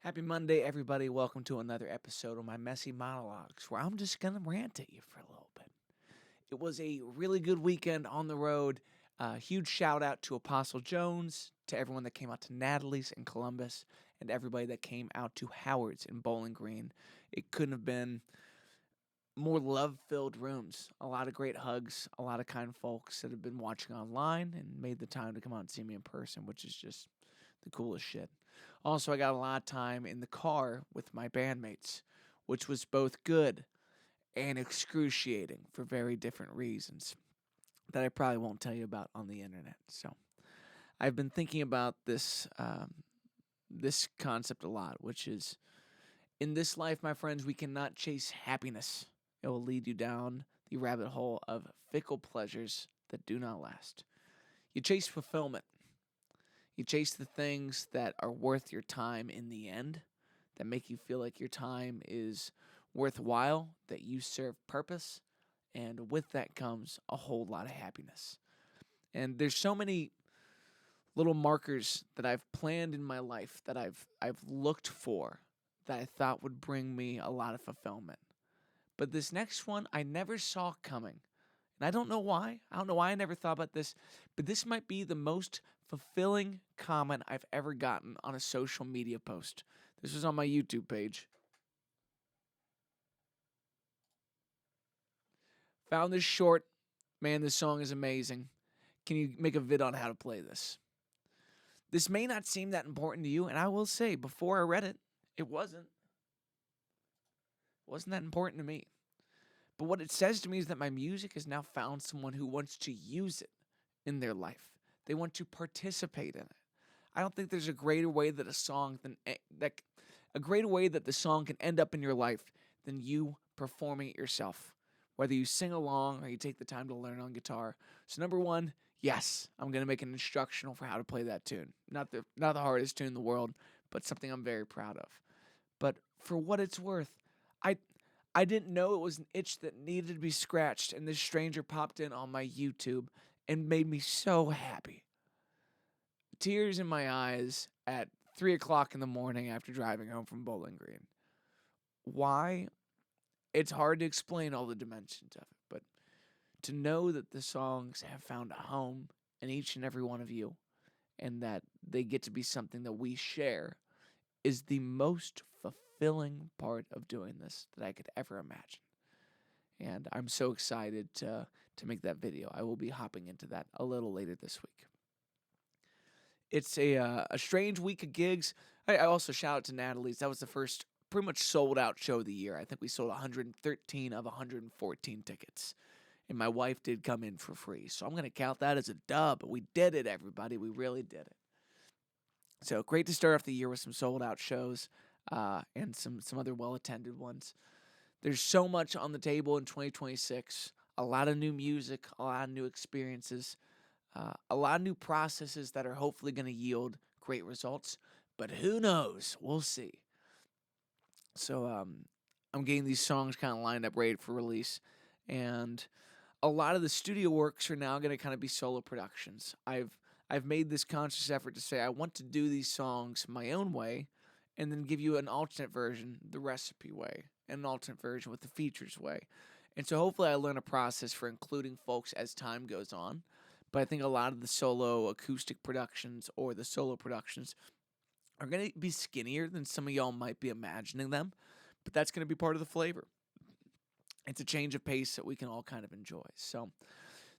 Happy Monday, everybody. Welcome to another episode of my messy monologues where I'm just going to rant at you for a little bit. It was a really good weekend on the road. Huge shout out to Apostle Jones, to everyone that came out to Natalie's in Columbus, and everybody that came out to Howard's in Bowling Green. It couldn't have been more love filled rooms. A lot of great hugs, a lot of kind folks that have been watching online and made the time to come out and see me in person, which is just the coolest shit. Also, I got a lot of time in the car with my bandmates, which was both good and excruciating for very different reasons that I probably won't tell you about on the internet. So, I've been thinking about this concept a lot, which is in this life, my friends, we cannot chase happiness. It will lead you down the rabbit hole of fickle pleasures that do not last. You chase fulfillment. You chase the things that are worth your time in the end, that make you feel like your time is worthwhile, that you serve purpose, and with that comes a whole lot of happiness. And there's so many little markers that I've planned in my life that I've looked for that I thought would bring me a lot of fulfillment. But this next one I never saw coming. And I don't know why. I don't know why I never thought about this, but this might be the most fulfilling comment I've ever gotten on a social media post. This was on my YouTube page. Found this short. Man, this song is amazing. Can you make a vid on how to play this? This may not seem that important to you, and I will say, before I read it, it wasn't. It wasn't that important to me. But what it says to me is that my music has now found someone who wants to use it in their life. They want to participate in it. I don't think there's a greater way that a greater way that the song can end up in your life than you performing it yourself. Whether you sing along or you take the time to learn on guitar. So number one, yes, I'm gonna make an instructional for how to play that tune. Not the hardest tune in the world, but something I'm very proud of. But for what it's worth, I I didn't know it was an itch that needed to be scratched, and this stranger popped in on my YouTube and made me so happy. Tears in my eyes at 3 o'clock in the morning after driving home from Bowling Green. Why? It's hard to explain all the dimensions of it, but to know that the songs have found a home in each and every one of you and that they get to be something that we share is the most fulfilling part of doing this that I could ever imagine. And I'm so excited to make that video. I will be hopping into that a little later this week. It's a strange week of gigs. I also shout out to Natalie's. That was the first pretty much sold out show of the year. I think we sold 113 of 114 tickets. And my wife did come in for free. So I'm going to count that as a dub. We did it, everybody. We really did it. So great to start off the year with some sold out shows and some other well attended ones. There's so much on the table in 2026. A lot of new music, a lot of new experiences, a lot of new processes that are hopefully going to yield great results. But who knows? We'll see. So I'm getting these songs kind of lined up ready for release. And a lot of the studio works are now going to kind of be solo productions. I've made this conscious effort to say I want to do these songs my own way and then give you an alternate version the recipe way and an alternate version with the features way. And so hopefully I learn a process for including folks as time goes on. But I think a lot of the solo acoustic productions or the solo productions are going to be skinnier than some of y'all might be imagining them. But that's going to be part of the flavor. It's a change of pace that we can all kind of enjoy. So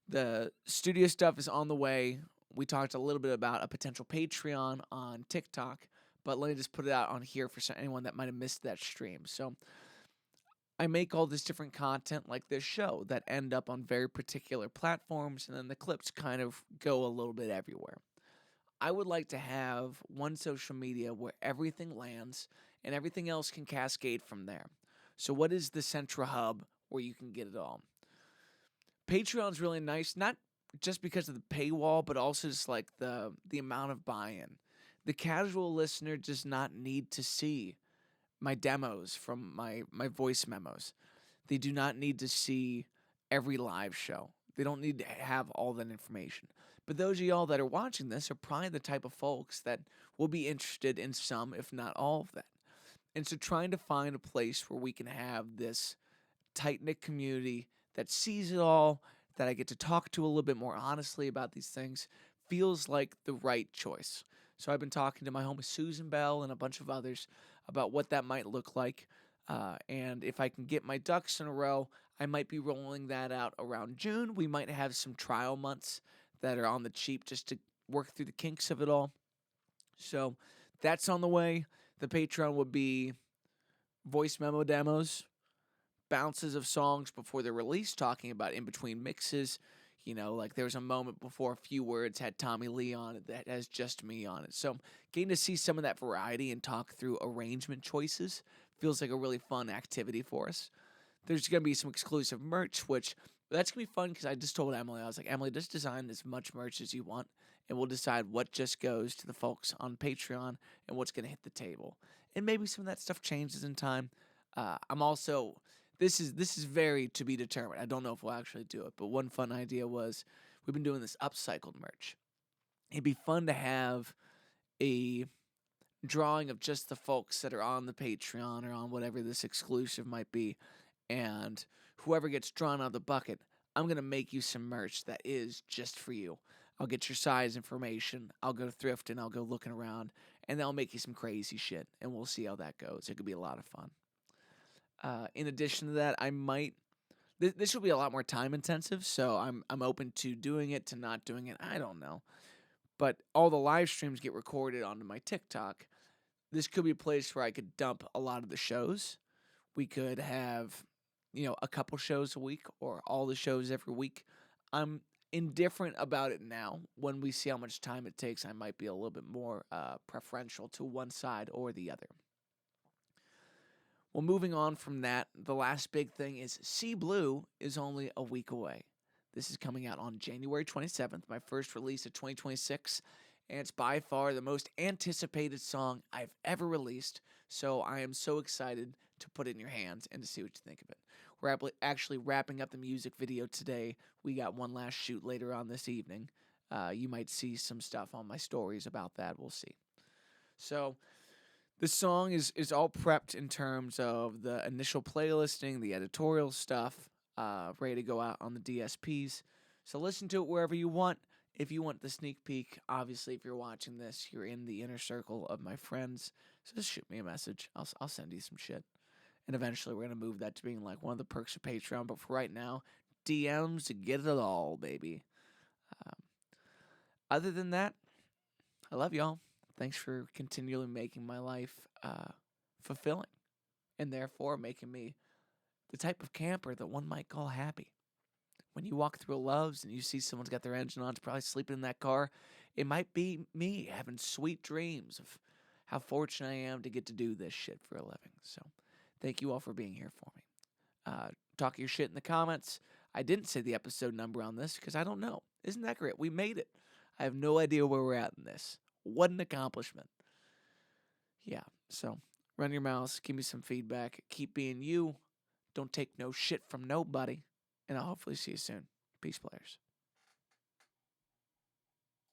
the studio stuff is on the way. We talked a little bit about a potential Patreon on TikTok, but let me just put it out on here for anyone that might have missed that stream. So I make all this different content like this show that end up on very particular platforms, and then the clips kind of go a little bit everywhere. I would like to have one social media where everything lands and everything else can cascade from there. So what is the central hub where you can get it all? Patreon's really nice, not just because of the paywall, but also just like the amount of buy-in. The casual listener does not need to see my demos from my voice memos. They do not need to see every live show. They don't need to have all that information. But those of y'all that are watching this are probably the type of folks that will be interested in some, if not all of that. And so trying to find a place where we can have this tight knit community that sees it all, that I get to talk to a little bit more honestly about these things, feels like the right choice. So I've been talking to my homie Susan Bell and a bunch of others about what that might look like. And if I can get my ducks in a row, I might be rolling that out around June. We might have some trial months that are on the cheap just to work through the kinks of it all. So that's on the way. The Patreon would be voice memo demos, bounces of songs before they're released, talking about in between mixes. Like there was a moment before a few words had Tommy Lee on it that has just me on it. So getting to see some of that variety and talk through arrangement choices feels like a really fun activity for us. There's going to be some exclusive merch, which that's going to be fun because I just told Emily, I was like, Emily, just design as much merch as you want, and we'll decide what just goes to the folks on Patreon and what's going to hit the table. And maybe some of that stuff changes in time. I'm also this is very to be determined. I don't know if we'll actually do it, but one fun idea was we've been doing this upcycled merch. It'd be fun to have a drawing of just the folks that are on the Patreon or on whatever this exclusive might be, and whoever gets drawn out of the bucket, I'm going to make you some merch that is just for you. I'll get your size information. I'll go thrifting. I'll go looking around, and then I'll make you some crazy shit, and we'll see how that goes. It could be a lot of fun. In addition to that, I might. This will be a lot more time intensive, so I'm open to doing it, to not doing it. I don't know, but all the live streams get recorded onto my TikTok. This could be a place where I could dump a lot of the shows. We could have, a couple shows a week or all the shows every week. I'm indifferent about it now. When we see how much time it takes, I might be a little bit more preferential to one side or the other. Well, moving on from that, the last big thing is See Blue is only a week away. This is coming out on January 27th, my first release of 2026, and it's by far the most anticipated song I've ever released, so I am so excited to put it in your hands and to see what you think of it. We're actually wrapping up the music video today. We got one last shoot later on this evening. You might see some stuff on my stories about that. We'll see. So this song is all prepped in terms of the initial playlisting, the editorial stuff, ready to go out on the DSPs. So listen to it wherever you want. If you want the sneak peek, obviously, if you're watching this, you're in the inner circle of my friends. So just shoot me a message. I'll send you some shit. And eventually, we're going to move that to being like one of the perks of Patreon. But for right now, DMs to get it all, baby. Um, Other than that, I love y'all. Thanks for continually making my life fulfilling, and therefore making me the type of camper that one might call happy. When you walk through a Love's and you see someone's got their engine on, it's probably sleeping in that car. It might be me having sweet dreams of how fortunate I am to get to do this shit for a living. So thank you all for being here for me. Talk your shit in the comments. I didn't say the episode number on this because I don't know. Isn't that great? We made it. I have no idea where we're at in this. What an accomplishment. Yeah, so run your mouths, give me some feedback, keep being you, don't take no shit from nobody, and I'll hopefully see you soon. Peace, players.